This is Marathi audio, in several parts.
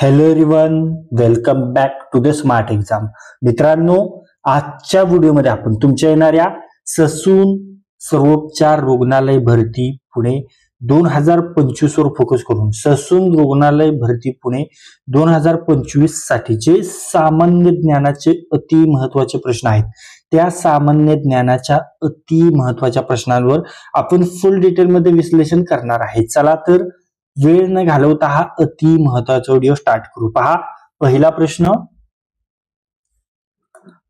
Hello everyone, welcome back to the smart exam. मित्रांनो, आजच्या व्हिडिओमध्ये आपण तुमच्या येणाऱ्या ससून सर्वोपचार रुग्णालय भरती पुणे 2025 वर फोकस करून ससून रुग्णालय भरती पुणे 2025 साठी जे सामान्य ज्ञानाचे अति महत्वाचे प्रश्न आहेत, त्या सामान्य ज्ञानाच्या अति महत्वाच्या प्रश्नांवर आपण फुल डिटेलमध्ये विश्लेषण करणार आहे. चला तर वेळ न घालवता हा अति महत्वाचा व्हिडिओ स्टार्ट करू. पहा, पहिला प्रश्न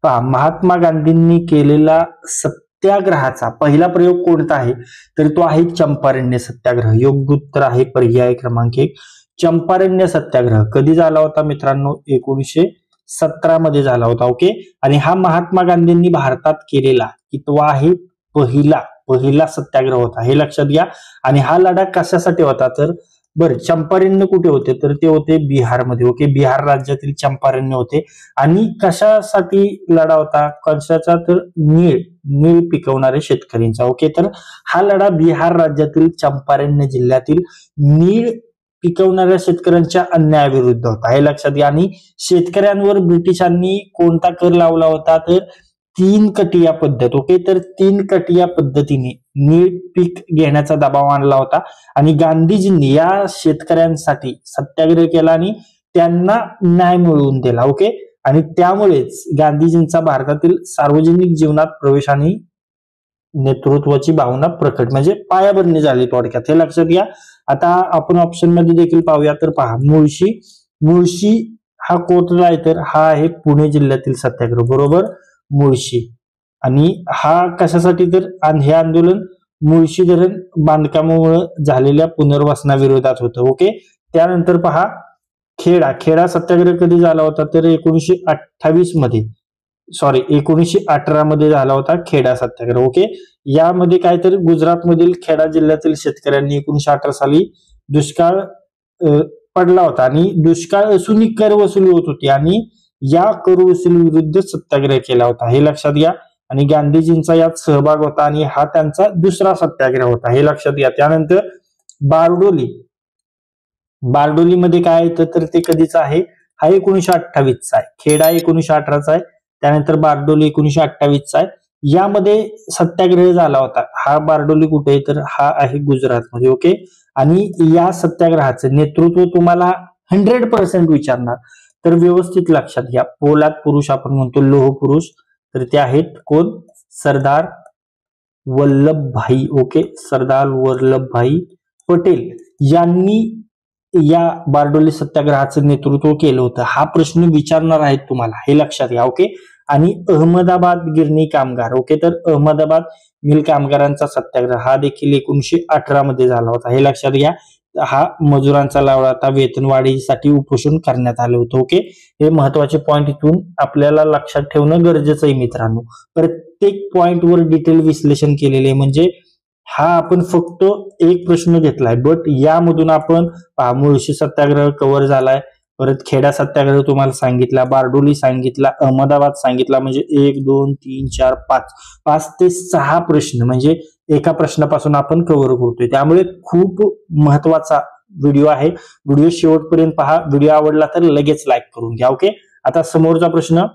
पहा, महात्मा गांधींनी केलेला सत्याग्रहाचा पहिला प्रयोग कोणता आहे? तर तो आहे चंपारण्य सत्याग्रह. योग्य उत्तर आहे पर्याय क्रमांक 1 चंपारण्य सत्याग्रह. कधी झाला होता मित्रांनो? 1917 मध्ये झाला होता. ओके, आणि हा महात्मा गांधींनी भारतात केलेला कितवा आहे? पहिला सत्याग्रह होता, हे लक्षात घ्या. आणि हा लढा कशासाठी होता? तर बरं, चंपारण्य कुठे होते? तर ते होते बिहारमध्ये. ओके, बिहार राज्यातील चंपारण्य होते. आणि कशासाठी लढा होता? कशाचा? तर नीळ पिकवणारे शेतकऱ्यांचा. ओके, तर हा लढा बिहार राज्यातील चंपारण्य जिल्ह्यातील नीळ पिकवणाऱ्या शेतकऱ्यांच्या अन्यायाविरुद्ध होता, हे लक्षात घ्या. आणि शेतकऱ्यांवर ब्रिटिशांनी कोणता कर लावला होता? तर 3 कटिया पद्धत. ओके, तर 3 कटिया पद्धतीने नीळ पीक घेण्याचा दबाव आणला होता. आणि गांधीजींनी या शेतकऱ्यांसाठी सत्याग्रह केला आणि त्यांना न्याय मिळवून दिला. ओके, आणि त्यामुळेच गांधीजींचा भारतातील सार्वजनिक जीवनात प्रवेश आणि नेतृत्वाची भावना प्रकट म्हणजे पायाभरणी झाली थोडक्यात, हे लक्षात घ्या. आता आपण ऑप्शन मध्ये देखील पाहूया. तर पहा, मुळशी हा कोठला आहे? तर हा आहे पुणे जिल्ह्यातील सत्याग्रह. बरोबर, मुळशी. आणि हा कशासाठी? तर हे आंदोलन मुळशी धरण बांधकामामुळे झालेल्या पुनर्वसनाविरोधात होतं. ओके, त्यानंतर पहा, खेडा सत्याग्रह कधी झाला होता? तर 1918 मध्ये झाला होता खेडा सत्याग्रह. ओके, यामध्ये काय? तर गुजरात मधील खेडा जिल्ह्यातील शेतकऱ्यांनी 1918 साली दुष्काळ पडला होता आणि दुष्काळ असूनही कर वसुली होत होती आणि या कर वसुली विरुद्ध सत्याग्रह केला होता, हे लक्षात घ्या. आणि गांधीजींचा यात सहभाग होता आणि हा त्यांचा दुसरा सत्याग्रह होता, हे लक्षात घ्या. त्यानंतर बारडोली मध्ये काय येतं? तर ते कधीचा आहे? हा 1928 चा आहे. खेडा 1918 चा आहे. त्यानंतर बारडोली 1928 चा आहे. यामध्ये सत्याग्रह झाला होता. हा बारडोली कुठे आहे? तर हा आहे गुजरातमध्ये. ओके, आणि या सत्याग्रहाचं नेतृत्व तुम्हाला 100% विचारणार, तर व्यवस्थित लक्षात घ्या. पोलाद पुरुष आपण म्हणतो, लोह पुरुष, तर ते आहेत कोण? सरदार वल्लभभाई. ओके, सरदार वल्लभभाई पटेल यांनी या बारडोली सत्याग्रहाचं नेतृत्व केलं होतं. हा प्रश्न विचारणार आहेत तुम्हाला, हे लक्षात घ्या. ओके, आणि अहमदाबाद गिरणी कामगार. ओके, तर अहमदाबाद मिल कामगारांचा सत्याग्रह हा देखील 1918 मध्ये झाला होता, हे लक्षात घ्या. हा मजुरांचा लावला होता, वेतनवाढीसाठी उपोषण करण्यात आलं होतं. ओके, हे महत्वाचे पॉइंट इथून आपल्याला लक्षात ठेवणं गरजेचं आहे मित्रांनो. प्रत्येक पॉइंट वर डिटेल विश्लेषण केलेले, म्हणजे हा आपण फक्त एक प्रश्न घेतलाय, बट यामधून आपण मुळशी सत्याग्रह कव्हर झालाय, परत खेडा सत्याग्रह तुम्हाला सांगितला, बारडोली सांगितला, अहमदाबाद सांगितला. म्हणजे 1 2 3 4 5 ते 6 प्रश्न म्हणजे एका प्रश्नापासून आपण कव्हर करतोय. त्यामुळे खूप महत्वाचा व्हिडिओ आहे. व्हिडिओ शेवटपर्यंत पहा. व्हिडिओ आवडला तर लगेच लाईक करून घ्या. ओके, आता समोरचा प्रश्न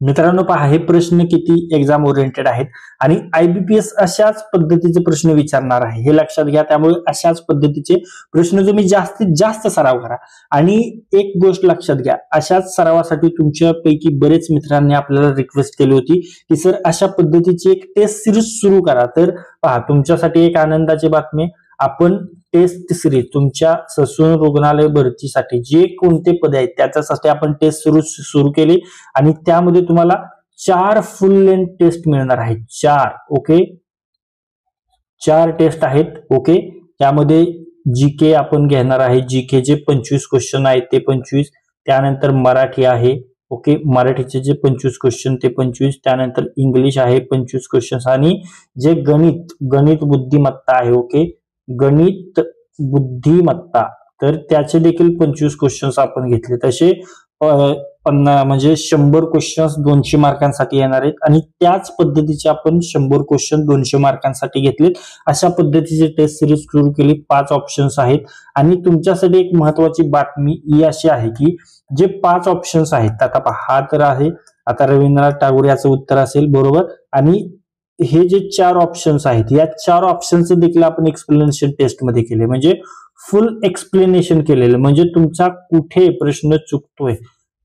मित्रांनो पहा, हे प्रश्न किती एक्झाम ओरिएंटेड आहेत आणि IBPS अशाच पद्धतीचे प्रश्न विचारणार आहे, हे लक्षात घ्या. त्यामुळे अशाच पद्धतीचे प्रश्न तुम्ही जास्तीत जास्त सराव करा. आणि एक गोष्ट लक्षात घ्या, अशाच सरावासाठी तुमच्यापैकी बरेच मित्रांनी आपल्याला रिक्वेस्ट केली होती की सर अशा पद्धतीची एक टेस्ट सिरीज सुरू करा. तर पहा, तुमच्यासाठी एक आनंदाची बातमी, आपण टेस्ट सिरीज तुमच्या ससून रुग्णालय भरतीसाठी जे कोणते पद आहेत त्याच्यासाठी आपण टेस्ट सुरू केली आणि त्यामध्ये तुम्हाला 4 फुल लेंथ टेस्ट मिळणार आहेत. 4. ओके, 4 टेस्ट आहेत. ओके, त्यामध्ये जीके आपण घेणार आहे. जीके जे 25 क्वेश्चन आहेत ते 25. त्यानंतर मराठी आहे. ओके, मराठीचे जे 25 क्वेश्चन ते 25. त्यानंतर इंग्लिश आहे 25 क्वेश्चन आणि जे गणित बुद्धिमत्ता आहे. ओके, गणित बुद्धिमत्ता, तर त्याचे देखील 25 क्वेश्चन्स आपण घेतले. तसे म्हणजे 100 क्वेश्चन्स 200 मार्कांसाठी येणार आहेत आणि त्याच पद्धतीचे आपण 100 क्वेश्चन 200 मार्कांसाठी घेतलेत. अशा पद्धतीची टेस्ट सिरीज सुरू केली. 5 ऑप्शन्स आहेत आणि तुमच्यासाठी एक महत्वाची बातमी ही अशी आहे की जे 5 ऑप्शन्स आहेत, आता पहा, हा तर आहे आता रवींद्रनाथ टागोर याचं उत्तर असेल बरोबर, आणि हे जे 4 ऑप्शन्स आहेत या 4 ऑप्शनचं देखील आपण एक्सप्लेनेशन टेस्ट मध्ये केले, म्हणजे फुल एक्सप्लेनेशन केलेलं, म्हणजे तुमचा कुठे प्रश्न चुकतोय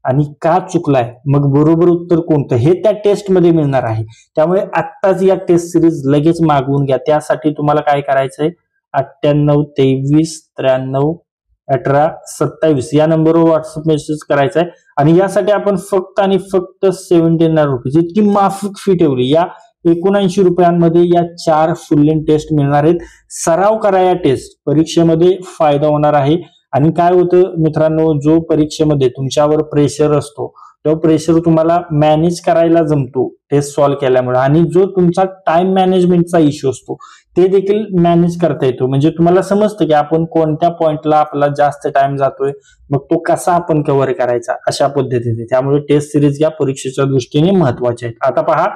आणि का चुकलाय, मग बरोबर उत्तर कोणतं हे त्या टेस्ट मध्ये मिळणार आहे. त्यामुळे आत्ताच या टेस्ट सिरीज लगेच मागवून घ्या. त्यासाठी तुम्हाला काय करायचंय, 98 23 93 18 27 या नंबरवर व्हॉट्सअप मेसेज करायचा आहे आणि यासाठी आपण फक्त आणि फक्त 79 रुपये इतकी माफक फी ठेवली. या 79 रुपयांमध्ये या 4 फुल लेंथ टेस्ट मिळणार आहेत. सराव करा या टेस्ट, परीक्षेमध्ये फायदा होणार आहे. आणि काय होतं मित्रांनो, जो परीक्षेमध्ये तुमच्यावर प्रेशर असतो तो प्रेशर तुम्हाला मॅनेज करायला जमतो टेस्ट सॉल्व्ह केल्यामुळे, आणि जो तुमचा टाइम मॅनेजमेंटचा इश्यू असतो ते देखील मॅनेज करता येतो. म्हणजे तुम्हाला समजतं की आपण कोणत्या पॉइंटला आपला जास्त टाइम जातोय, मग तो कसा आपण कव्हर करायचा अशा पद्धतीने. त्यामुळे टेस्ट सिरीज या परीक्षेच्या दृष्टीने महत्वाच्या आहेत. आता पहा,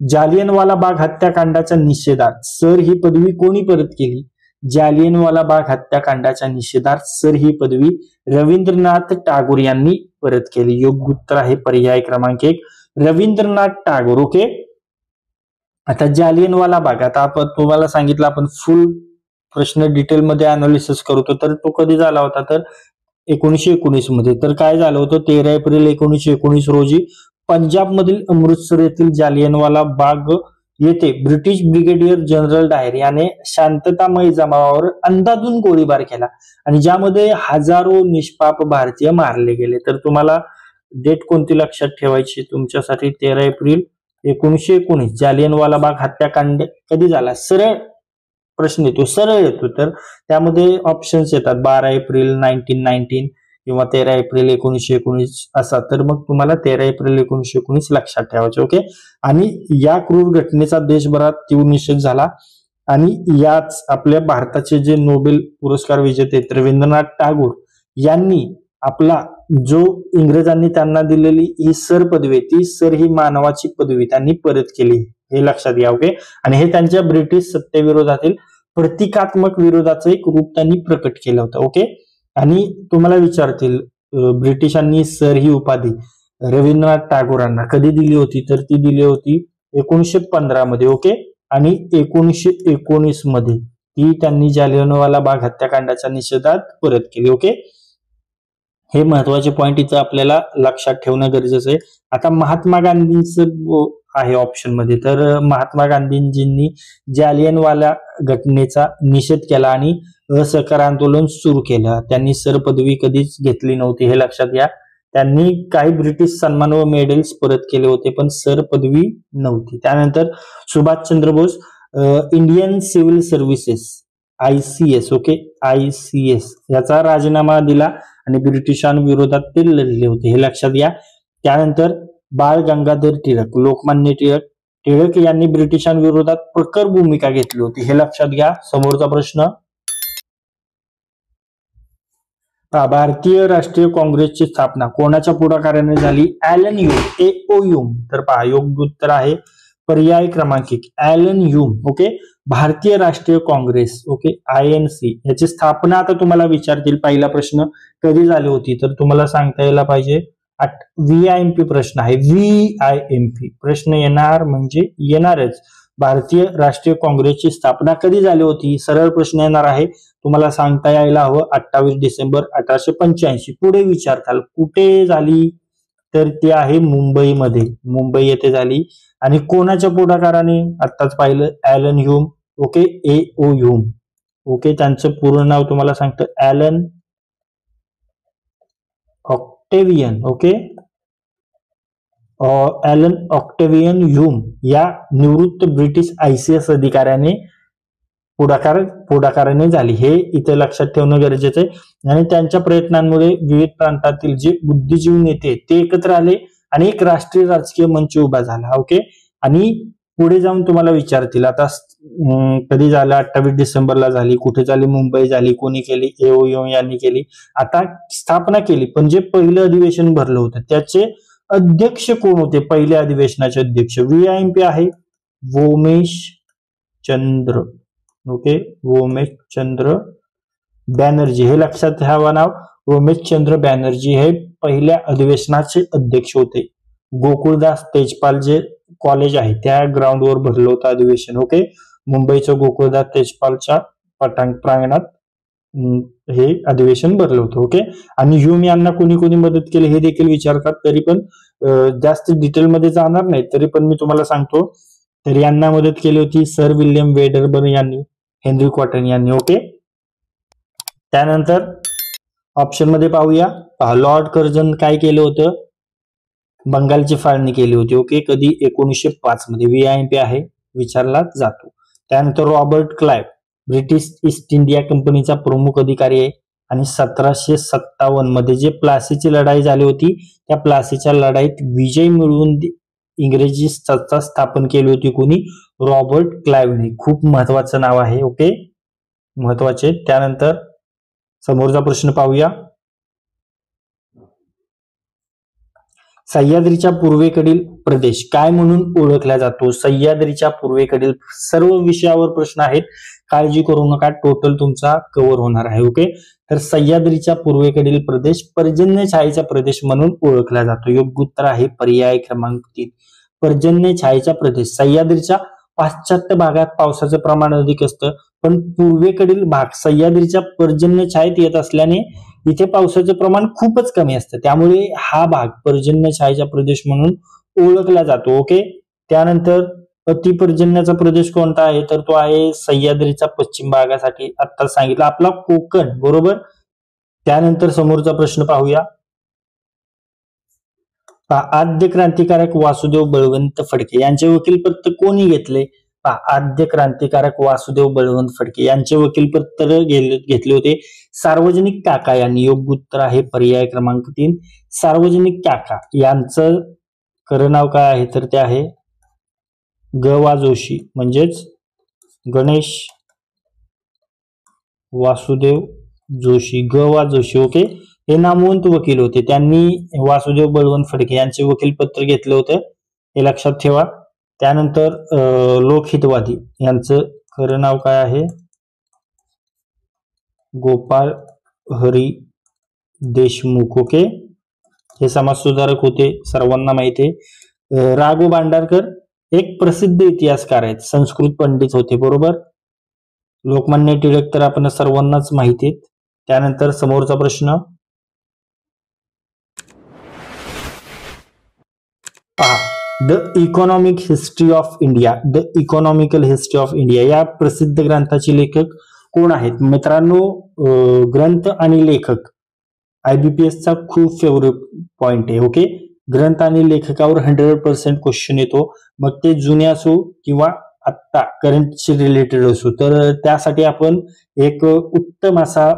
जालियनवाला बाग हत्याकांडाच्या निषेधार्थ सर ही पदवी कोणी परत केली? जालियनवाला बाग हत्याकांडाच्या निषेधार्थ सर ही पदवी रवींद्रनाथ टागोर यांनी परत केली. योग्य उत्तर आहे पर्याय क्रमांक 1 रवींद्रनाथ टागोर. ओके, आता जालियनवाला बाग, आता आपण तुम्हाला सांगितलं आपण फुल प्रश्न डिटेलमध्ये अनालिसिस करतो, तर तो कधी झाला होता तर 1919 मध्ये. तर काय झालं होतं, 13 एप्रिल 1919 रोजी पंजाबमधील अमृतसर येथील जालियनवाला बाग येथे ब्रिटिश ब्रिगेडियर जनरल डायर याने शांततामय जमावावर अंदाधुंद गोळीबार केला आणि ज्यामध्ये हजारो निष्पाप भारतीय मारले गेले. तर तुम्हाला डेट कोणती लक्षात ठेवायची तुमच्यासाठी, 13 एप्रिल 1919 जालियनवाला बाग हत्याकांड कधी झाला? सरळ प्रश्न येतो, सरळ येतो, तर त्यामध्ये ऑप्शन्स येतात 12 एप्रिल 1919 किंवा 13 एप्रिल 1919 असा. तर मग तुम्हाला 13 एप्रिल 1919 लक्षात ठेवायचे. ओके, आणि या क्रूर घटनेचा देशभरात तीव्र निषेध झाला आणि याच आपल्या भारताचे जे नोबेल पुरस्कार विजेते रवींद्रनाथ टागोर यांनी आपला जो इंग्रजांनी त्यांना दिलेली ही सर पदवी, ती सर ही मानवाची पदवी त्यांनी परत केली, हे लक्षात घ्या. ओके, आणि हे त्यांच्या ब्रिटिश सत्तेविरोधातील प्रतिकात्मक विरोधाचं एक रूप त्यांनी प्रकट केलं होतं. ओके, आणि तुम्हाला विचारतील ब्रिटिशांनी सर ही उपाधी रवींद्रनाथ टागोरांना कधी दिली होती, तर ती दिली होती 1915 मध्ये. ओके, आणि 1919 मध्ये ती त्यांनी जालियनवाला बाग हत्याकांडाच्या निषेधात परत केली. ओके, हे महत्वाचे पॉइंट इथं आपल्याला लक्षात ठेवणं गरजेचं आहे. आता महात्मा गांधींचं आहे ऑप्शन मध्ये, तर महात्मा गांधींजींनी जालियनवाला घटनेचा निषेध केला आणि असहकार आंदोलन सुरू केलं. त्यांनी सर पदवी कधीच घेतली नव्हती, हे लक्षात घ्या. त्यांनी काही ब्रिटिश सन्मान व मेडल्स परत केले होते पण सर पदवी नव्हती. त्यानंतर Subhash Chandra Bose Indian civil services ICS, okay, ICS याचा राजीनामा दिला आणि ब्रिटिशांविरोधात ते लढले होते, हे लक्षात घ्या. त्यानंतर बाळ गंगाधर टिळक, लोकमान्य टिळक यांनी ब्रिटिशांविरोधात प्रखर भूमिका घेतली होती, हे लक्षात घ्या. समोरचा प्रश्न, भारतीय राष्ट्रीय काँग्रेसची स्थापना कोणाच्या पुढाकाराने झाली? Allan Hume, AOHume. तर पहा, योग्य उत्तर आहे पर्याय क्रमांक 1 ॲलन ह्यूम. ओके, भारतीय राष्ट्रीय काँग्रेस, ओके, INC याची स्थापना आता तुम्हाला विचारतील, पहिला प्रश्न कधी झाली होती, तर तुम्हाला सांगता यायला पाहिजे. VIMP प्रश्न आहे, VIMP प्रश्न येणार म्हणजे येणारच. भारतीय राष्ट्रीय काँग्रेसची स्थापना कधी झाली होती? सरळ प्रश्न येणार आहे, तुम्हाला सांगता यायला हवं 28 डिसेंबर 1885. पुढे विचारताल कुठे झाली, तर ती आहे मुंबईमध्ये, मुंबई येथे झाली. आणि कोणाच्या पुढाकाराने? आत्ताच पाहिलं, Allan Hume. Okay, AOHume. Okay, त्यांचं पूर्ण नाव तुम्हाला सांगतं, Allan Octavian. Okay, Allan Octavian Hume या निवृत्त ब्रिटिश ICS अधिकाऱ्याने पुढाकाराने झाली, हे इथे लक्षात ठेवणं गरजेचं आहे. आणि त्यांच्या प्रयत्नांमुळे विविध प्रांतातील जे बुद्धिजीवी नेते ते एकत्र आले आणि एक राष्ट्रीय राजकीय मंच उभा झाला. ओके, आणि पुढे जाऊन तुम्हाला विचारतील आता कधी झालं? 28 डिसेंबरला झाली. कुठे झाली? मुंबई झाली. कोणी केली? एओ यांनी केली. आता स्थापना केली, पण जे पहिलं अधिवेशन भरलं होतं त्याचे अध्यक्ष कोण होते? पहिल्या अधिवेशनाचे अध्यक्ष VIMP आहे वोमेश चंद्र. ओके, वोमेश चंद्र बॅनर्जी, हे लक्षात ठेवा नाव. वोमेश चंद्र बॅनर्जी हे पहिल्या अधिवेशनाचे अध्यक्ष होते. गोकुळदास तेजपाल जे कॉलेज आहे त्या ग्राउंडवर भरलं होतं अधिवेशन. ओके, मुंबईच्या गोकुळदास तेजपालच्या प्रांगणात हे अधिवेशन भरलं होतं. ओके, आणि ह्यूम यांना कोणी कोणी मदत केली हे देखील विचारतात. तरी पण जास्त डिटेलमध्ये जाणार नाही, तरी पण मी तुम्हाला सांगतो. तर यांना मदत केली होती सर विल्यम वेडरबर्न यांनी, हेनरी कॉटन यांनी. ओके, त्यानंतर ऑप्शन मध्ये पाहूया. लॉर्ड कर्झन काय केलं होतं? बंगालची फाळणी केली होती. ओके, कधी? 1905 मध्ये. VIMP आहे, विचारला जातो. त्यानंतर Robert Clive British east India कंपनीचा प्रमुख अधिकारी आहे आणि 1757 मध्ये जे प्लासीची लढाई झाली होती त्या प्लासीच्या लढाईत विजय मिळवून इंग्रजी सत्ता स्थापन केली होती कोणी? रॉबर्ट क्लाइव्हने. खूप महत्वाचं नाव आहे. ओके, महत्वाचे. त्यानंतर समोरचा प्रश्न पाहूया. सह्याद्रीच्या पूर्वेकडील प्रदेश काय म्हणून ओळखला जातो? सह्याद्रीच्या पूर्वेकडील सर्व विषयावर प्रश्न आहेत, काळजी करू नका, टोटल तुमचा कव्हर होणार आहे. ओके, तर सह्याद्रीच्या पूर्वेकडील प्रदेश पर्जन्य छायेचा प्रदेश म्हणून ओळखला जातो. योग्य उत्तर आहे पर्याय क्रमांक 3, पर्जन्य छायेचा प्रदेश. सह्याद्रीच्या पाश्चात्य भागात पावसाचं प्रमाण अधिक असतं, पण पूर्वेकडील भाग सह्याद्रीच्या पर्जन्य छायेत येत असल्याने इथे पावसाचं प्रमाण खूपच कमी असतं, त्यामुळे हा भाग पर्जन्य छायेचा प्रदेश म्हणून ओळखला जातो. ओके, त्यानंतर अतिपर्जन्याचा प्रदेश कोणता आहे? तर तो आहे सह्याद्रीच्या पश्चिम भागासाठी आता सांगितलं आपला कोकण. बरोबर. त्यानंतर समोरचा प्रश्न पाहूया. आद्य क्रांतिकारक वासुदेव बळवंत फडके यांचे वकीलपत्र कोणी घेतले? आद्य क्रांतिकारक वासुदेव बळवंत फडके यांचे वकीलपत्र घेतले होते सार्वजनिक काका यांनी. योग्य उत्तर आहे पर्याय क्रमांक 3, सार्वजनिक काका. यांचं खरं नाव काय आहे? तर ते आहे ग.वा. जोशी, म्हणजेच गणेश वासुदेव जोशी, ग.वा. जोशी. ओके, हे नामवंत वकील होते. त्यांनी वासुदेव बळवंत फडके यांचे वकीलपत्र घेतलं होतं, हे लक्षात ठेवा. त्यानंतर लोकहितवादी यांचं खरं नाव काय आहे? गोपाळ हरी देशमुख. ओके, हे समाजसुधारक होते, सर्वांना माहिती आहे. राघव भांडारकर एक प्रसिद्ध इतिहासकार आहेत, संस्कृत पंडित होते. बरोबर. लोकमान्य टिळक तर आपण सर्वांनाच माहिती आहेत. त्यानंतर समोरचा प्रश्न पहा. The economic history of India, the economical history of India या प्रसिद्ध ग्रंथाचे लेखक कोण आहेत? मित्रांनो, ग्रंथ आणि लेखक IBPS चा खूप फेवरेट पॉइंट आहे. ओके, ग्रंथ आणि लेखकावर 100% क्वेश्चन येतो, मग ते जुने असो किंवा आत्ता करंटशी रिलेटेड असो. तर त्यासाठी आपण एक उत्तम असा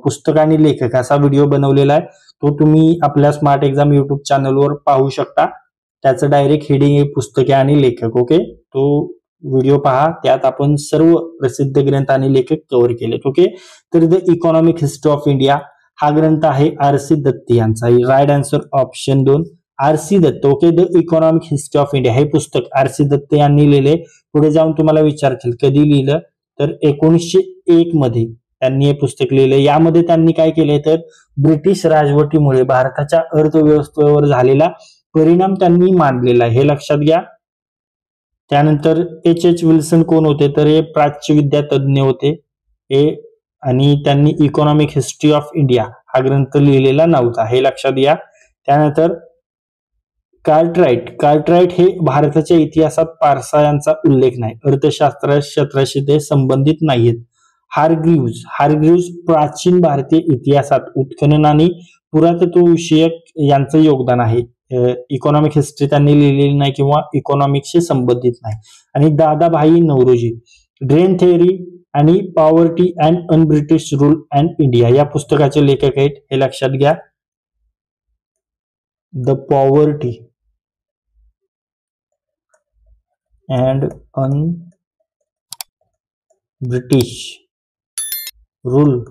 पुस्तक आणि लेखक असा व्हिडिओ बनवलेला आहे, तो तुम्ही आपल्या स्मार्ट एक्झाम युट्यूब चॅनलवर पाहू शकता. त्याचं डायरेक्ट हेडिंग आहे पुस्तके आणि लेखक. ओके, तो व्हिडिओ पहा, त्यात आपण सर्व प्रसिद्ध ग्रंथ आणि लेखक कव्हर केलेत. ओके, तर the economic history of India हा ग्रंथ आहे RC दत्त यांचा. Right answer option 2, RC Dutt. Okay, the economic history of India हे पुस्तक RC दत्त यांनी लिहिले. पुढे जाऊन तुम्हाला विचारतील कधी लिहिलं, तर 1901 मध्ये त्यांनी हे पुस्तक लिहिलं. यामध्ये त्यांनी काय केले, तर ब्रिटिश राजवटीमुळे भारताच्या अर्थव्यवस्थेवर झालेला परिणाम त्यांनी मांडलेला आहे, हे लक्षात घ्या. त्यानंतर H विल्सन कोण होते? तर हे प्राच्यविद्या तज्ज्ञ होते हे, आणि त्यांनी इकॉनॉमिक हिस्ट्री ऑफ इंडिया हा ग्रंथ लिहिलेला नव्हता, हे लक्षात घ्या. त्यानंतर कार्टराइट हे भारताच्या इतिहासात फारसा यांचा उल्लेख नाही, अर्थशास्त्र क्षेत्राशी ते संबंधित नाहीत. हारग्रीव्ज प्राचीन भारतीय इतिहासात उत्खनन आणि पुरातत्व विषयक यांचं योगदान आहे. इकॉनॉमिक हिस्ट्री त्यांनी लिहिलेली नाही किंवा इकॉनॉमिक्सशी संबंधित नाही. आणि दादाभाई नौरोजी ड्रेन थेअरी आणि poverty and un-British rule and India या पुस्तकाचे लेखक आहेत, हे लक्षात घ्या. The poverty and British rule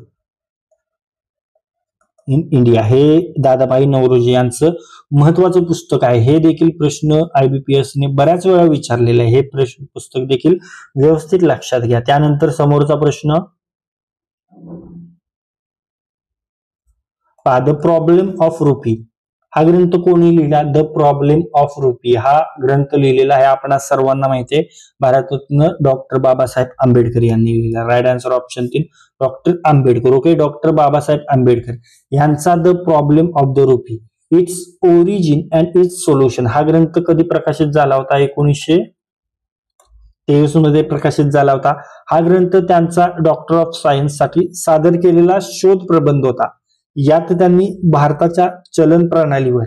in India, हे दादाभाई नौरोजी यांचं महत्वाचं पुस्तक आहे. हे देखील प्रश्न IBPS ने बऱ्याच वेळा विचारलेला आहे. हे प्रश्न पुस्तक देखील व्यवस्थित लक्षात घ्या. त्यानंतर समोरचा प्रश्न पहा, द प्रॉब्लेम ऑफ रुपी हा ग्रंथ कोणी लिहिला? द प्रॉब्लेम ऑफ रुपी हा ग्रंथ लिहिलेला आहे आपणा सर्वांना माहिती आहे, भारतरत्न डॉक्टर बाबासाहेब आंबेडकर यांनी लिहिला. Right answer option 3 doctor Ambedkar. Okay, doctor Babasaheb Ambedkar यांचा the problem of the rupee, its origin and its solution हा ग्रंथ कधी प्रकाशित झाला होता? 1923 मध्ये प्रकाशित झाला होता. हा ग्रंथ त्यांचा डॉक्टर ऑफ सायन्स साठी सादर केलेला शोध प्रबंध होता. यात त्यांनी भारताच्या चलन प्रणालीवर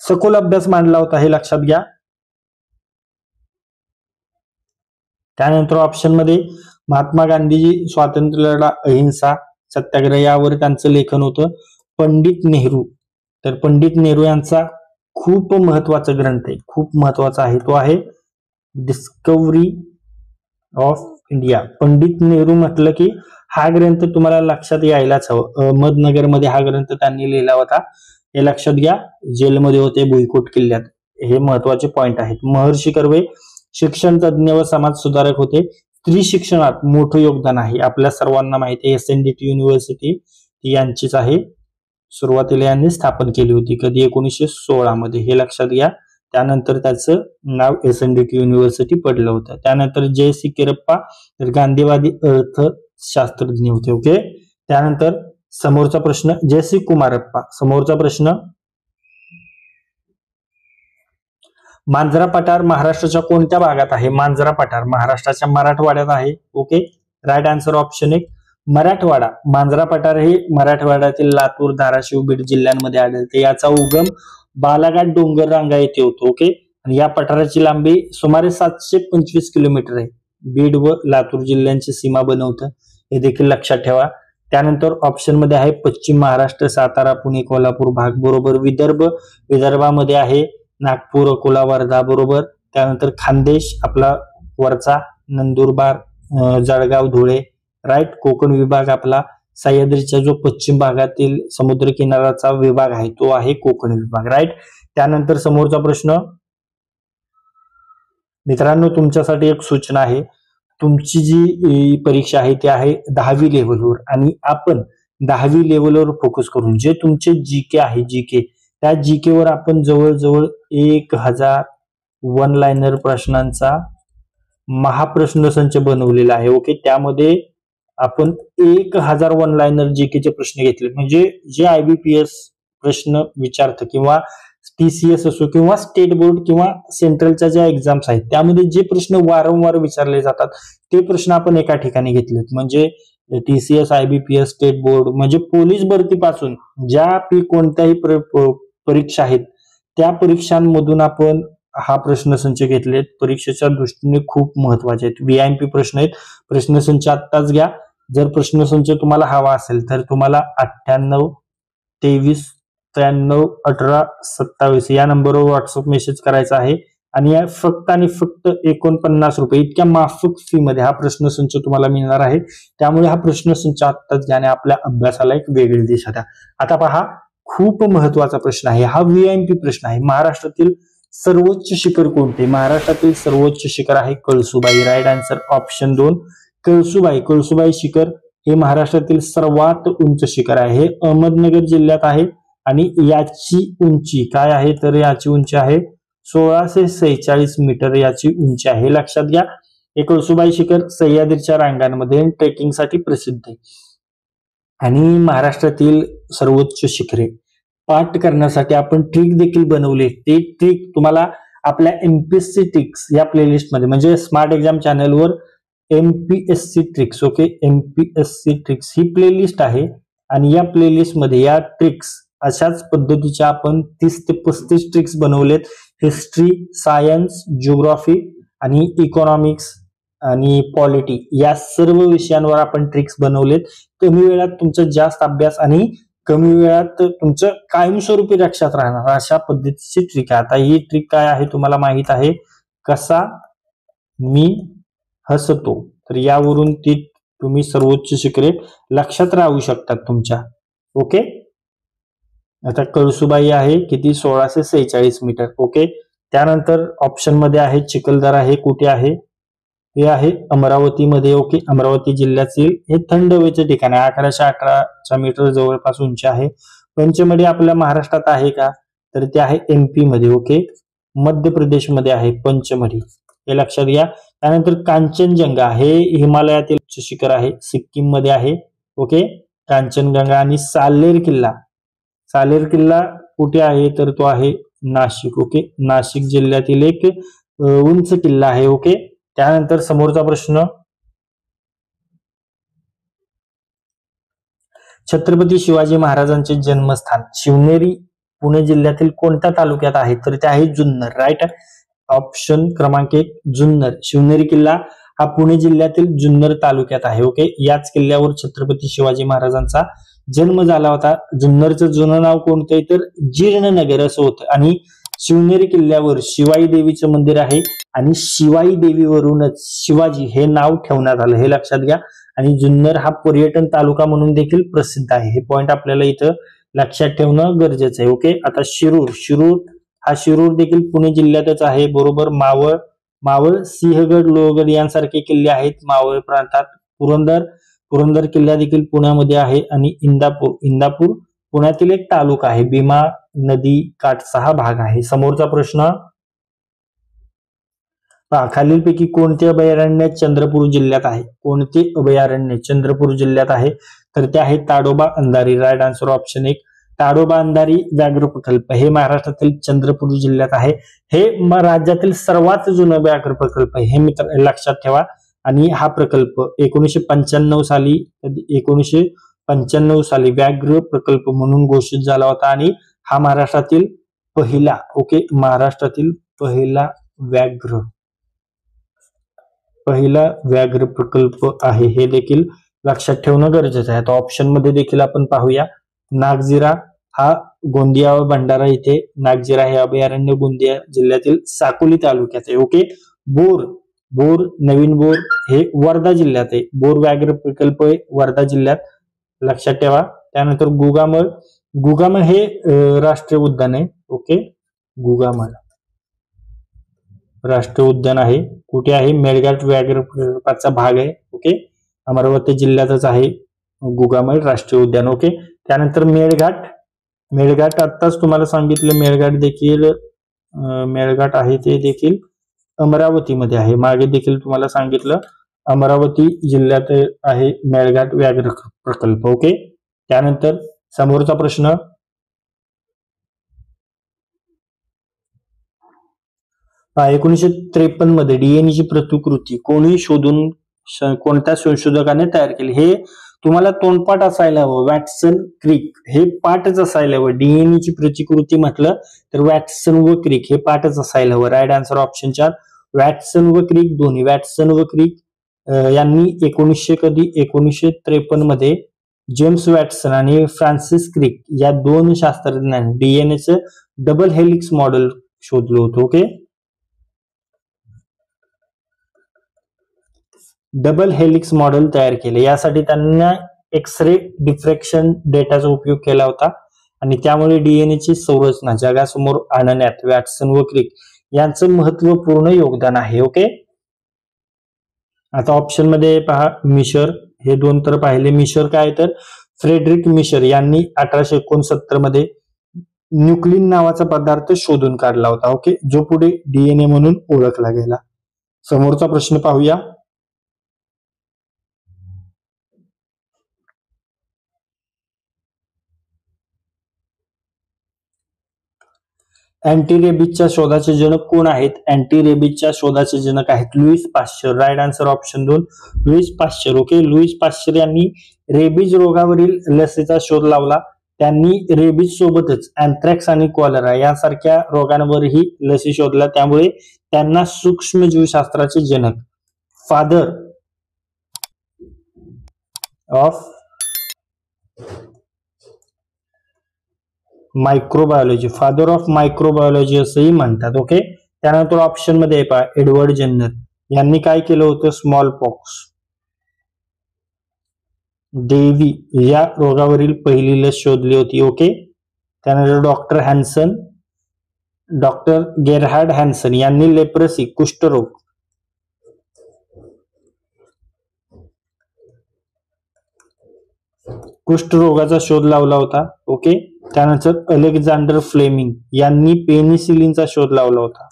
सखोल अभ्यास मांडला होता, हे लक्षात घ्या. त्यानंतर ऑप्शन मध्ये महात्मा गांधीजी, स्वातंत्र्य लढा, अहिंसा, सत्याग्रह यावर त्यांचं लेखन होतं. पंडित नेहरू, तर पंडित नेहरू यांचा खूप महत्वाचा ग्रंथ आहे, खूप महत्वाचा आहे, तो आहे discovery of India. Pandit Nehru म्हटलं की हा ग्रंथ तुम्हाला लक्षात यायलाच हवं. अहमदनगरमध्ये हा ग्रंथ त्यांनी लिहिला होता, हे लक्षात घ्या. जेलमध्ये होते भुईकोट किल्ल्यात, हे महत्वाचे पॉइंट आहेत. महर्षी कर्वे शिक्षण तज्ज्ञ व समाज सुधारक होते. स्त्री शिक्षणात मोठं योगदान आहे, आपल्या सर्वांना माहिती आहे. SNDT युनिव्हर्सिटी यांचीच आहे, सुरुवातीला यांनी स्थापन केली होती. कधी? 1916 मध्ये, हे लक्षात घ्या. त्यानंतर त्याचं नाव SNDT युनिव्हर्सिटी पडलं होतं. त्यानंतर JC किरप्पा, तर गांधीवादी अर्थशास्त्रज्ञ होते. ओके, त्यानंतर समोरचा प्रश्न JC कुमारप्पा. समोरचा प्रश्न, मांजरा पठार महाराष्ट्राच्या कोणत्या भागात आहे? मांजरा पठार महाराष्ट्राच्या मराठवाड्यात आहे. Okay, right answer option 1 Marathwada. Manjra पठार हे मराठवाड्यातील लातूर, धाराशिव, बीड जिल्ह्यांमध्ये आढळते. याचा उगम बालाघाट डोंगर रांगा येथे होतो. ओके, आणि या पठाराची लांबी सुमारे 725 किलोमीटर आहे. बीड व लातूर जिल्ह्यांची सीमा बनवतं, हे देखील लक्षात ठेवा. त्यानंतर ऑप्शन मध्ये आहे पश्चिम महाराष्ट्र, सातारा, पुणे, कोल्हापूर भाग बरोबर. विदर्भामध्ये आहे नागपूर, अकोला, वर्धा बरोबर. त्यानंतर खानदेश आपला वरचा, नंदुरबार, जळगाव, धुळे. राईट. कोकण विभाग आपला सह्याद्रीच्या जो पश्चिम भागातील समुद्र किनाऱ्याचा विभाग आहे तो आहे कोकण विभाग. राईट. त्यानंतर समोरचा प्रश्न मित्रांनो, तुमच्यासाठी एक सूचना आहे. तुमची जी परीक्षा आहे ती आहे 10वी लेवलवर, आणि आपण 10वी लेवलवर फोकस करून जे तुमचे जीके आहे, त्या जीके वर आपण जवळजवळ 1000 वन लाइनर प्रश्नांचा महाप्रश्न संच बनवलेला आहे. ओके, त्यामध्ये आपण 1000 वन लाइनर जीकेचे प्रश्न घेतले. म्हणजे जे IBPS प्रश्न विचारतं किंवा TCS असो किंवा स्टेट बोर्ड किंवा सेंट्रलच्या ज्या एक्झाम्स आहेत त्यामध्ये जे प्रश्न वारंवार विचारले जातात ते प्रश्न आपण एका ठिकाणी घेतलेत. म्हणजे TCS, IBPS, स्टेट बोर्ड, म्हणजे पोलीस भरतीपासून ज्या कोणत्याही परीक्षा आहेत त्या परीक्षांमधून आपण हा प्रश्नसंच घेतलेत. परीक्षेच्या दृष्टीने खूप महत्वाचे आहेत. VIP प्रश्न आहेत. प्रश्नसंच आत्ताच घ्या. जर प्रश्नसंच तुम्हाला हवा असेल तर तुम्हाला 98 23 93 18 27 या नंबरवर व्हॉट्सअप मेसेज करायचा आहे, आणि या फक्त आणि फक्त 49 रुपये इतक्या माफक फी मध्ये हा प्रश्नसंच तुम्हाला मिळणार आहे. त्यामुळे हा प्रश्नसंच आत्ताच घ्या आणि आपल्या अभ्यासाला एक वेगळी दिशा द्या. आता पहा, खूप महत्वाचा प्रश्न आहे हा. VIP प्रश्न आहे. महाराष्ट्रातील सर्वोच्च शिखर कोणते? महाराष्ट्रातील सर्वोच्च शिखर आहे Kalsubai. Right answer option 2 Kalsubai शिखर हे महाराष्ट्रातील सर्वात उंच शिखर आहे. हे अहमदनगर जिल्ह्यात आहे आणि याची उंची काय आहे तर याची उंची आहे 1646 मीटर याची उंची आहे. हे लक्षात घ्या. हे कळसुबाई शिखर सह्याद्रीच्या रांगांमध्ये ट्रेकिंगसाठी प्रसिद्ध आहे. आणि महाराष्ट्रातील सर्वोच्च शिखरे पाठ करण्यासाठी आपण ट्रिक देखील बनवले. ते ट्रिक तुम्हाला आपल्या MPSC ट्रिक्स या प्लेलिस्ट मध्ये, म्हणजे स्मार्ट एक्झाम चॅनलवर MPSC tricks, okay, MPSC tricks ही प्लेलिस्ट आहे. आणि या प्लेलिस्ट मध्ये या ट्रिक्स अशाच पद्धतीच्या आपण 30 ते 35 ट्रिक्स बनवलेत. हिस्ट्री, सायन्स, जिओग्राफी आणि इकॉनॉमिक्स आणि पॉलिटी या सर्व विषयांवर आपण ट्रिक्स बनवलेत. कमी वेळात तुमचा जास्त अभ्यास आणि कमी वेळात तुमचं कायमस्वरूपी लक्षात राहणार अशा पद्धतीची ट्रिक आहे. आता ही ट्रिक काय आहे तुम्हाला माहित आहे. कसा मी हसतो, तर यावरून ती तुम्ही सर्वोच्च शिखरे लक्षात राहू शकतात तुमच्या. ओके. आता कळसुबाई आहे किती 1646 मीटर. ओके. त्यानंतर ऑप्शन मध्ये आहे चिखलदरा, हे कुठे आहे? हे आहे अमरावतीमध्ये. ओके. अमरावती जिल्ह्यातील हे थंड हवेचे ठिकाण आहे. 1118 मीटर जवळपास उंची आहे. पंचमढी आपल्या महाराष्ट्रात आहे का? तर ते आहे MP मध्ये. ओके. मध्य प्रदेशमध्ये आहे पंचमढी, हे लक्षात घ्या. त्यानंतर कांचनजंगा हे हिमालयातील उच्च शिखर आहे, सिक्कीम मध्ये आहे. ओके. कांचनजंगा. आणि सालेर किल्ला, सालेर किल्ला कुठे आहे? तर तो आहे नाशिक. ओके. नाशिक जिल्ह्यातील एक उंच किल्ला आहे. ओके. त्यानंतर समोरचा प्रश्न, छत्रपती शिवाजी महाराजांचे जन्मस्थान शिवनेरी पुणे जिल्ह्यातील कोणत्या तालुक्यात आहे? तर ते आहे जुन्नर. राईट. ऑप्शन क्रमांक 1 जुन्नर. शिवनेरी किल्ला हा पुणे जिल्ह्यातील जुन्नर तालुक्यात आहे. ओके. याच किल्ल्यावर छत्रपती शिवाजी महाराजांचा जन्म झाला होता. जुन्नरचं जुनं नाव कोणतं? तर जीर्णनगर असं होतं. आणि शिवनेरी किल्ल्यावर शिवाई देवीचं मंदिर आहे आणि शिवाई देवीवरूनच शिवाजी हे नाव ठेवण्यात आलं, हे लक्षात घ्या. आणि जुन्नर हा पर्यटन तालुका म्हणून देखील प्रसिद्ध आहे. हे पॉइंट आपल्याला इथं लक्षात ठेवणं गरजेचं आहे. ओके. आता शिरूर, शिरूर हा शिरूर देखील पुणे जिल्ह्यातच आहे. बरोबर. मावळ, मावळ, सिंहगड, लोहगड यांसारखे किल्ले आहेत मावळ प्रांतात. पुरंदर, पुरंदर किल्ला देखील पुण्यामध्ये आहे. आणि इंदापूर, इंदापूर पुण्यातील एक तालुका आहे. भीमा नदी काठचा हा भाग आहे. समोरचा प्रश्न, खालीलपैकी कोणते अभयारण्य चंद्रपूर जिल्ह्यात आहे? कोणते अभयारण्य चंद्रपूर जिल्ह्यात आहे? तर ते आहे Tadoba Andhari. Right answer option 1 Tadoba Andhari व्याघ्र प्रकल्प हे महाराष्ट्रातील चंद्रपूर जिल्ह्यात आहे. हे राज्यातील सर्वात जुनं व्याघ्र प्रकल्प आहे, हे मित्र लक्षात ठेवा. आणि हा प्रकल्प 1995 साली 1995 साली व्याघ्र प्रकल्प म्हणून घोषित झाला होता. आणि हा महाराष्ट्रातील पहिला, ओके, महाराष्ट्रातील पहिला व्याघ्र प्रकल्प आहे, हे देखील लक्षात ठेवणं गरजेचं आहे. तर ऑप्शन मध्ये देखील आपण पाहूया. नागझिरा हा गोंदिया व भंडारा इथे नागझिरा हे अभयारण्य गोंदिया जिल्ह्यातील साकोली तालुक्यात आहे. ओके. बोर, बोर, नवीन बोर हे वर्धा जिल्ह्यात आहे. बोर व्याघ्र प्रकल्प आहे वर्धा जिल्ह्यात, लक्षात ठेवा. त्यानंतर गुगामळ, गुगामळ हे राष्ट्रीय उद्यान आहे. ओके. गुगामळ राष्ट्रीय उद्यान आहे. कुठे आहे? मेळघाट व्याघ्र प्रकल्पाचा भाग आहे. ओके. अमरावती जिल्ह्यातच आहे गुगामळ राष्ट्रीय उद्यान. ओके. त्यानंतर मेळघाट, मेळघाट आत्ताच तुम्हाला सांगितलं, मेळघाट देखील मेळघाट आहे ते देखील अमरावतीमध्ये आहे. मागे देखील तुम्हाला सांगितलं अमरावती जिल्ह्यात आहे मेळघाट व्याघ्र प्रकल्प. ओके. त्यानंतर समोरचा प्रश्न, 1953 मध्ये डीएनएची प्रतिकृती कोणी शोधून, कोणत्या संशोधकाने तयार केली? हे तुम्हाला तोंडपाठ असायला हवं. वॅटसन क्रिक हे पाठच असायला हवं. डीएनएची प्रतिकृती म्हटलं तर वॅटसन व क्रिक हे पाठच असायला हवं. राईट आन्सर ऑप्शन 4 वॅटसन व क्रिक दोन्ही. वॅटसन व क्रिक यांनी 1953 मध्ये जेम्स वॅटसन आणि फ्रान्सिस क्रिक या दोन शास्त्रज्ञांनी डीएनएचं डबल हेलिक्स मॉडेल शोधलं होतं. ओके. डबल हेलिक्स मॉडेल तयार केले. यासाठी त्यांना एक्स-रे डिफ्रॅक्शन डेटाचा उपयोग केला होता आणि त्यामुळे डीएनएची संरचना जगासमोर आणण्यात वॅटसन व क्रिक यांचं महत्वपूर्ण योगदान आहे. ओके. आता ऑप्शन मध्ये पहा, मिशर हे दोन तर पाहिले. मिशर काय? तर फ्रेडरिक मिशर यांनी 1869 मध्ये न्यूक्लिन नावाचा पदार्थ शोधून काढला होता. ओके. जो पुढे डीएनए म्हणून ओळखला गेला. समोरचा प्रश्न पाहूया. अँटीरेबिजच्या शोधाचे जनक कोण आहेत? अँटीरेबिजच्या शोधाचे जनक आहेत Louis Pasteur. Right answer option 2 Louis Pasteur. Okay. Louis Pasteur यांनी रेबीज रोगावरील लसीचा शोध लावला. त्यांनी रेबीज सोबतच अँथ्रॅक्स आणि कॉलरा यासारख्या रोगांवरही लसी शोधल्या. त्यामुळे त्यांना सूक्ष्मजीवशास्त्राचे जनक, father of microbiology, father of microbiology असंही म्हणतात. ओके. त्यानंतर ऑप्शन मध्ये पहा, एडवर्ड जेन्नर यांनी काय केलं होतं? Small pox. देवी या रोगावरील पहिली लस शोधली होती. ओके. त्यानंतर डॉक्टर गेरहार्ड हॅन्सन यांनी लेप्रसी कुष्ठरोगाचा शोध लावला होता. ओके. त्यानंतर अलेक्झांडर फ्लेमिंग यांनी पेनिसिलिनचा शोध लावला होता.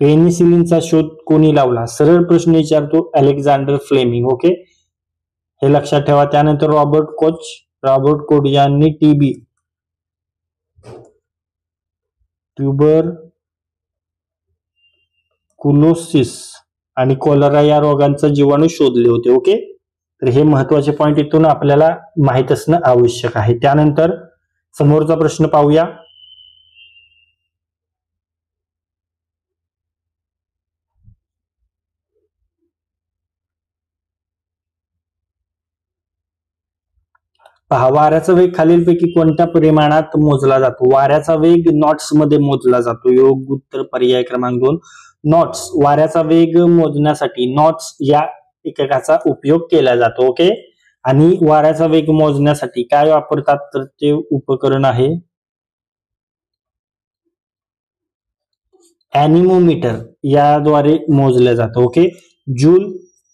पेनिसिलिनचा शोध कोणी लावला? सरळ प्रश्न विचारतो, अलेक्झांडर फ्लेमिंग. ओके, हे लक्षात ठेवा. त्यानंतर रॉबर्ट कोच यांनी टीबी, ट्युबरकुलोसिस आणि कोलेरा या रोगांचा जीवाणू शोधले होते. ओके, तर हे महत्वाचे पॉइंट इथून आपल्याला माहित असणं आवश्यक आहे. त्यानंतर समोरचा प्रश्न पाहूया. पहा, वाऱ्याचा वेग खालीलपैकी कोणत्या परिमाणात मोजला जातो? वाऱ्याचा वेग नॉट्स मध्ये मोजला जातो. योग्य उत्तर पर्याय क्रमांक 2 नॉट्स. वाऱ्याचा वेग मोजण्यासाठी नॉट्स या एककाचा उपयोग केला जातो. ओके, आणि वाऱ्याचा वेग मोजण्यासाठी काय वापरतात? तर ते उपकरण आहे ॲनिमोमीटर, याद्वारे मोजले जातं. ओके,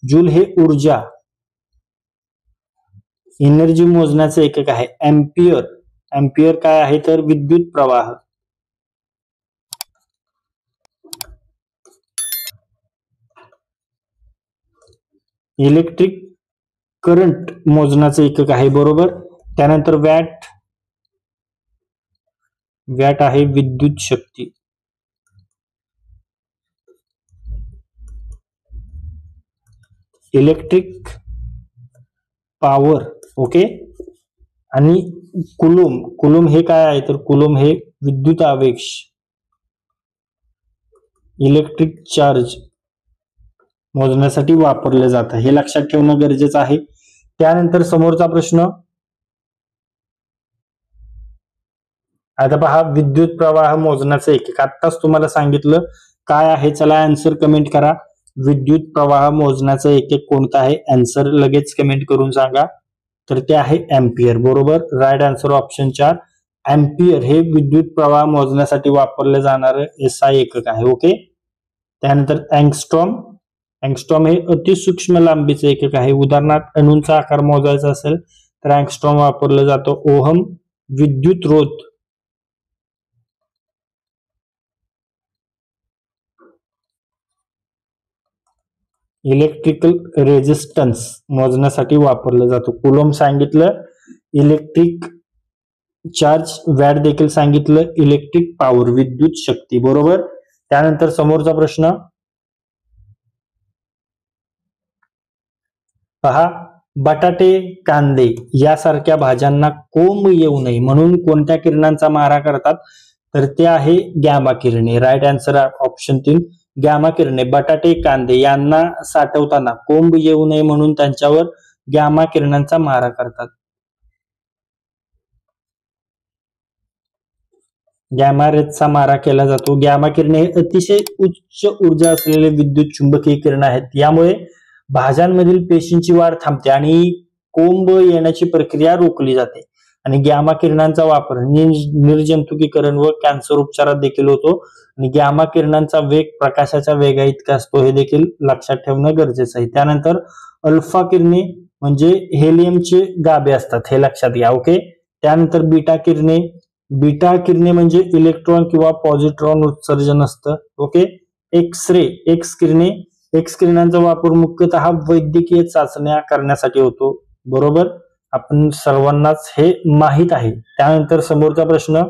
जूल हे ऊर्जा एनर्जी मोजण्याचं एकक आहे. एम्पियर काय आहे? तर विद्युत प्रवाह. इलेक्ट्रिक करंट मोजण्याचं एकक आहे. बरोबर. त्यानंतर वॅट आहे विद्युत शक्ती. Electric power. ओके, आणि कुलूम हे काय आहे? तर कुलूम हे विद्युत आवेश, इलेक्ट्रिक चार्ज मोजण्यासाठी वापरले जातं. हे लक्षात ठेवणं गरजेचं आहे. त्यानंतर समोरचा प्रश्न. आता पहा, विद्युत प्रवाह मोजण्याचं एकक आत्ताच तुम्हाला सांगितलं काय आहे. चला आन्सर कमेंट करा. विद्युत प्रवाह मोजण्याचं एकक कोणतं आहे? आन्सर लगेच कमेंट करून सांगा. तर ते आहे एम्पियर. बरोबर, राईट आन्सर ऑप्शन 4. एम्पियर हे विद्युत प्रवाह मोजण्यासाठी वापरले जाणारे एसआय एकक आहे. ओके. त्यानंतर अँगस्ट्रॉम हे अतिसूक्ष्म लांबीचे एकक आहे. उदाहरणार्थ अणूंचा आकार मोजायचा असेल तर अँगस्ट्रॉम वापरलं जातो. ओहम विद्युत रोध, इलेक्ट्रिकल रेजिस्टन्स मोजण्यासाठी वापरलं जातो. कुलॉम सांगितलं, इलेक्ट्रिक चार्ज. वॅट देखील सांगितलं, इलेक्ट्रिक पॉवर विद्युत शक्ती. बरोबर. त्यानंतर समोरचा प्रश्न पहा, बटाटे, कांदे यासारख्या भाज्यांना कोंब येऊ नये म्हणून कोणत्या किरणांचा मारा करतात? तर ते आहे गॅमा किरणे. राईट आन्सर ऑप्शन 3 गॅमा किरणे. बटाटे, कांदे यांना साठवताना कोंब येऊ नये म्हणून त्यांच्यावर गॅमा किरणांचा मारा करतात. गॅमा रेजचा मारा केला जातो. गॅमा किरणे हे अतिशय उच्च ऊर्जा असलेले विद्युत चुंबकीय किरण आहेत. यामुळे भाज्यांमधील पेशींची वाढ थांबते आणि कोंब येण्याची प्रक्रिया रोखली जाते. आणि गॅमा किरणांचा वापर निर्जंतुकीकरण व कॅन्सर उपचारात देखील होतो. आणि गॅमा किरणांचा वेग प्रकाशाच्या वेगा इतका असतो, हे देखील लक्षात ठेवणं गरजेचं आहे. त्यानंतर अल्फा किरणे म्हणजे हेलियमचे गाभे असतात, हे लक्षात घ्या. ओके. त्यानंतर बीटा किरणे म्हणजे इलेक्ट्रॉन किंवा पॉझिट्रॉन उत्सर्जन असतं. ओके. एक्स किरणांचा वापर मुख्यतः वैद्यकीय चाचण्या करण्यासाठी होतो. बरोबर, आपण सर्वांनाच हे माहित आहे. त्यानंतर समोरचा प्रश्न.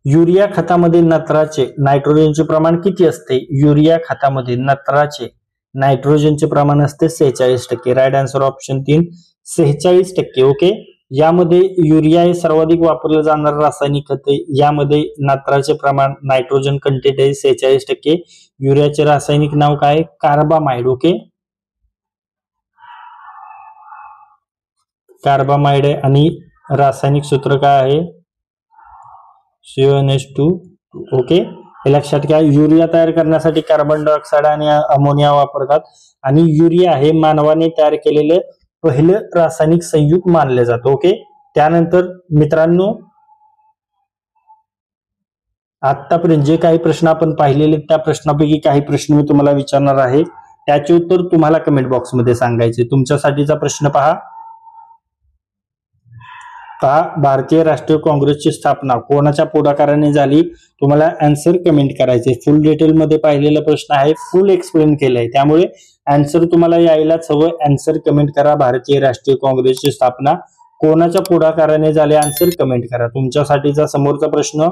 युरिया खतामध्ये नायट्रोजनचे प्रमाण किती असते? युरिया खतामध्ये नायट्रोजनचे प्रमाण असते 46%. Right answer option 3 46%. ओके. यामध्ये युरिया हे सर्वाधिक वापरलं जाणारं रासायनिक खत आहे. यामध्ये नायट्रोजन कंटेंट आहे 46%. युरियाचे रासायनिक नाव काय? कार्बामाइड. ओके, कार्बामाइड आहे. आणि रासायनिक सूत्र काय आहे? CnH2. ओके, हे लक्षात घ्या. युरिया तयार करण्यासाठी कार्बन डायऑक्साइड आणि अमोनिया वापरतात आणि युरिया हे मानवाने तयार केलेले पहिले रासायनिक संयुग मानले जाते. ओके, त्यानंतर मित्रांनो आतापर्यंत जे काही प्रश्न आपण पाहिलेले त्या प्रश्नापैकी काही प्रश्न मी तुम्हाला विचारणार आहे, त्याचे उत्तर तुम्हाला कमेंट बॉक्स मध्ये सांगायचे. तुमच्यासाठीचा प्रश्न पहा. भारतीय राष्ट्रीय काँग्रेसची स्थापना कोणाच्या पुढाकाराने झाली? तुम्हाला आन्सर कमेंट करायचे. फुल डिटेल मध्ये पाहिलेला प्रश्न आहे, फुल एक्सप्लेन केलंय, त्यामुळे आन्सर तुम्हाला यायलाच हवं. आन्सर कमेंट करा. भारतीय राष्ट्रीय काँग्रेसची स्थापना कोणाच्या पुढाकाराने झाली? आन्सर कमेंट करा. तुमच्यासाठीचा समोरचा प्रश्न,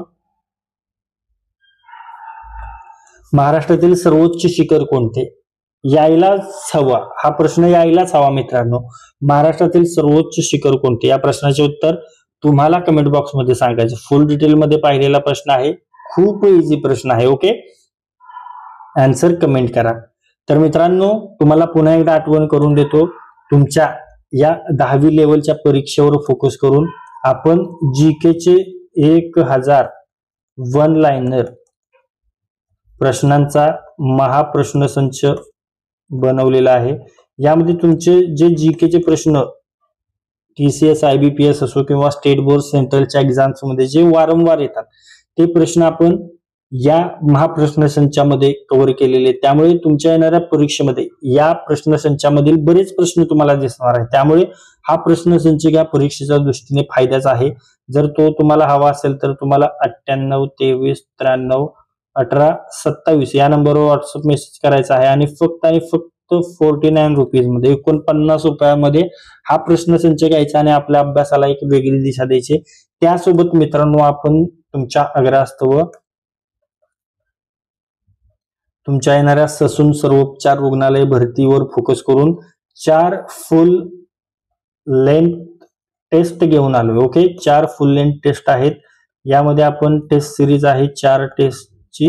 महाराष्ट्रातील सर्वोच्च शिखर कोणते? यायलाच हवा, हा प्रश्न यायलाच हवा मित्रांनो. महाराष्ट्रातील सर्वोच्च शिखर कोणते? या प्रश्नाचे उत्तर तुम्हाला कमेंट बॉक्स मध्ये सांगायचे. फुल डिटेल मध्ये पाहिलेला प्रश्न आहे, खूप इझी प्रश्न आहे. ओके, आन्सर कमेंट करा. तर मित्रांनो तुम्हाला पुन्हा एकदा आठवण करून देतो, तुमच्या या 10वी लेवलच्या परीक्षेवर फोकस करून आपण जीकेचे 1000 वन लाइनर प्रश्नांचा महाप्रश्नसंच बनवलेला आहे. यामध्ये तुमचे जे जीकेचे प्रश्न TCS IBPS असो किंवा स्टेट बोर्ड सेंट्रलच्या एक्झाम्स मध्ये जे वारंवार येतात ते प्रश्न आपण या महाप्रश्नसंचामध्ये कव्हर केलेले. त्यामुळे तुमच्या येणाऱ्या परीक्षेमध्ये या प्रश्नसंचामधील बरेच प्रश्न तुम्हाला दिसणार आहेत. त्यामुळे हा प्रश्नसंच या परीक्षेच्या दृष्टीने फायद्याचा आहे. जर तो तुम्हाला हवा असेल तर तुम्हाला 98 23 93 18 27 या नंबरवर व्हॉट्सअप मेसेज करायचा आहे आणि फक्त 49 रुपीज मध्ये 49 रुपयामध्ये हा प्रश्नसंच घ्यायचा आणि आपल्या अभ्यासाला एक वेगळी दिशा द्यायची. त्यासोबत मित्रांनो आपण तुमच्या आग्रहास्तव तुमच्या येणाऱ्या ससून सर्वोपचार रुग्णालय भरतीवर फोकस करून 4 फुल लेंथ टेस्ट घेऊन आलोय. ओके, 4 फुल लेंथ टेस्ट आहेत. यामध्ये आपण टेस्ट सिरीज आहे 4 टेस्टची.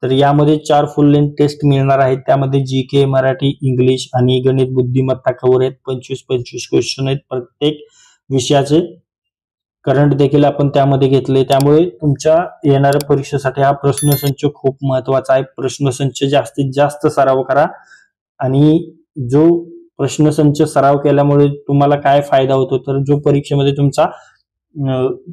तर यामध्ये 4 फुल लेंथ टेस्ट मिळणार आहेत. त्यामध्ये जीके, मराठी, इंग्लिश आणि गणित बुद्धिमत्ता कव्हर आहेत. 25 क्वेश्चन आहेत प्रत्येक विषयाचे. करंट देखील आपण त्यामध्ये घेतले. त्यामुळे तुमच्या येणाऱ्या परीक्षेसाठी हा प्रश्नसंच खूप महत्वाचा आहे. प्रश्नसंच जास्तीत जास्त सराव करा आणि जो प्रश्नसंच सराव केल्यामुळे तुम्हाला काय फायदा होतो, तर जो परीक्षेमध्ये तुमचा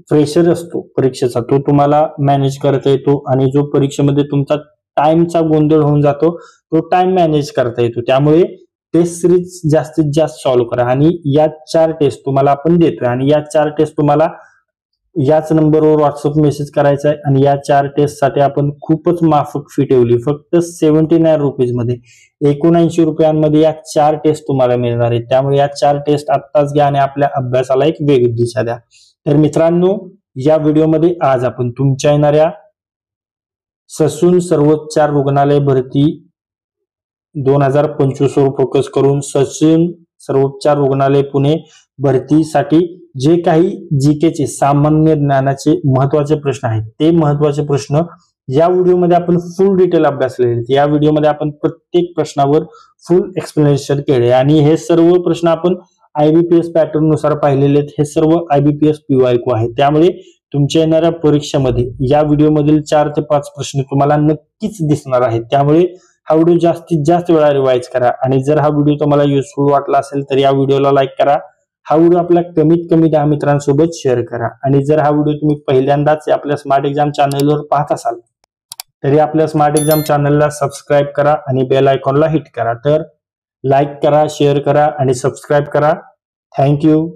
प्रेशर असतो परीक्षेचा तो तुम्हाला मॅनेज करता येतो आणि जो परीक्षेमध्ये तुमचा टाइमचा गोंधळ होऊन जातो तो टाइम मॅनेज करता येतो. त्यामुळे टेस्ट सिरीज जास्तीत जास्त सॉल्व्ह करा आणि या 4 टेस्ट तुम्हाला आपण देतोय आणि या 4 टेस्ट तुम्हाला याच नंबरवर व्हॉट्सअप मेसेज करायचा आहे आणि या 4 टेस्ट साठी आपण खूपच माफक फी ठेवली. फक्त 79 रुपीज मध्ये 79 रुपयांमध्ये या 4 टेस्ट तुम्हाला मिळणार आहेत. त्यामुळे या 4 टेस्ट आत्ताच घ्या आणि आपल्या अभ्यासाला एक वेगळी दिशा द्या. तर मित्रांनो या व्हिडिओमध्ये आज आपण तुमच्या येणाऱ्या ससून सर्वोपचार रुग्णालय भरती 2025 वर फोकस करून ससून सर्वोपचार रुग्णालय पुणे भरतीसाठी जे काही जीकेचे सामान्य ज्ञानाचे महत्वाचे प्रश्न आहेत ते महत्वाचे प्रश्न या व्हिडिओमध्ये आपण फुल डिटेल अभ्यासलेले आहेत. या व्हिडिओमध्ये आपण प्रत्येक प्रश्नावर फुल एक्सप्लेनेशन केले आणि हे सर्व प्रश्न आपण IBPS पॅटर्न नुसार पाहिलेले आहेत. हे सर्व IBPS PYQ आहे. त्यामुळे तुमच्या येणाऱ्या परीक्षेमध्ये या व्हिडिओ मधील 4 ते 5 प्रश्न तुम्हाला नक्कीच दिसणार आहेत. त्यामुळे हा व्हिडिओ जास्तीत जास्त वेळा रिवाइज करा आणि जर हा व्हिडिओ तुम्हाला युजफुल वाटला असेल तर या व्हिडिओला लाईक करा. हा व्हिडिओ आपल्या कमीत कमी 10 मित्रांसोबत शेअर करा आणि जर हा व्हिडिओ तुम्ही पहिल्यांदाच आपल्या स्मार्ट एक्झाम चॅनलवर पाहत असाल तरी आपल्या स्मार्ट एक्झाम चॅनलला सबस्क्राईब करा आणि बेल आयकॉनला हिट करा. तर लाईक करा, शेअर करा आणि सबस्क्राईब करा. थँक्यू.